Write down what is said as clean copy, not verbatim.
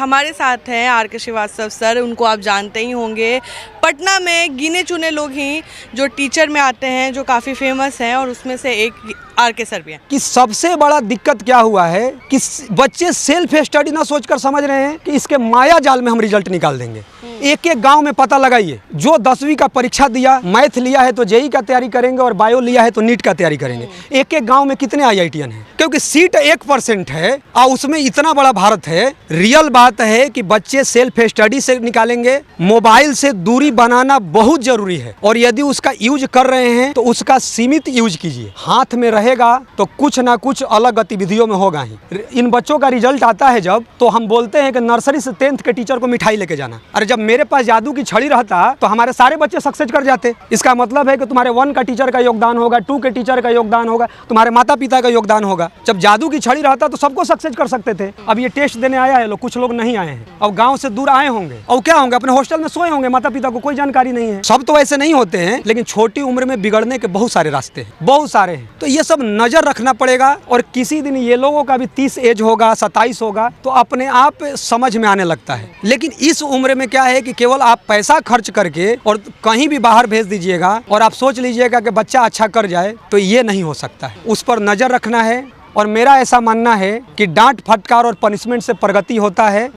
हमारे साथ हैं आर.के. श्रीवास्तव सर, उनको आप जानते ही होंगे। पटना में गिने चुने लोग ही जो टीचर में आते हैं, जो काफ़ी फेमस हैं, और उसमें से एक आर.के. सर भी हैं। कि सबसे बड़ा दिक्कत क्या हुआ है कि बच्चे सेल्फ स्टडी ना सोचकर समझ रहे हैं कि इसके माया जाल में हम रिजल्ट निकाल देंगे। एक एक गांव में पता लगाइए, जो 10वीं का परीक्षा दिया, मैथ लिया है तो जेई का तैयारी करेंगे और बायो लिया है तो नीट का तैयारी करेंगे। एक एक गांव में कितने IITian हैं? क्योंकि सीट 1% है और उसमें इतना बड़ा भारत है। रियल बात है कि बच्चे सेल्फ स्टडी से निकालेंगे। मोबाइल से दूरी बनाना बहुत जरूरी है, और यदि उसका यूज कर रहे हैं तो उसका सीमित यूज कीजिए। हाथ में रहेगा तो कुछ ना कुछ अलग गतिविधियों में होगा ही। इन बच्चों का रिजल्ट आता है जब, तो हम बोलते हैं कि नर्सरी से 10th के टीचर को मिठाई लेके जाना। अरे जब मेरे पास जादू की छड़ी रहता तो हमारे सारे बच्चे सक्सेस कर जाते। इसका मतलब है कि तुम्हारे 1 का टीचर का योगदान होगा, 2 के टीचर का योगदान होगा, तुम्हारे माता पिता का योगदान होगा। जब जादू की छड़ी रहता तो सबको सक्सेस कर सकते थे। अब ये टेस्ट देने आया है लोग, कुछ लोग नहीं आए हैं, अब गांव से दूर आए होंगे और क्या होंगे, अपने हॉस्टल में सोए होंगे, माता पिता को कोई जानकारी नहीं है। सब तो ऐसे नहीं होते हैं, लेकिन छोटी उम्र में बिगड़ने के बहुत सारे रास्ते हैं, बहुत सारे हैं। तो ये सब नजर रखना पड़ेगा। और किसी दिन ये लोगों का भी 30 एज होगा, 27 होगा, तो अपने आप समझ में आने लगता है। लेकिन इस उम्र में क्या है कि केवल आप पैसा खर्च करके और कहीं भी बाहर भेज दीजिएगा और आप सोच लीजिएगा कि बच्चा अच्छा कर जाए, तो ये नहीं हो सकता है। उस पर नजर रखना है। और मेरा ऐसा मानना है कि डांट फटकार और पनिशमेंट से प्रगति होता है।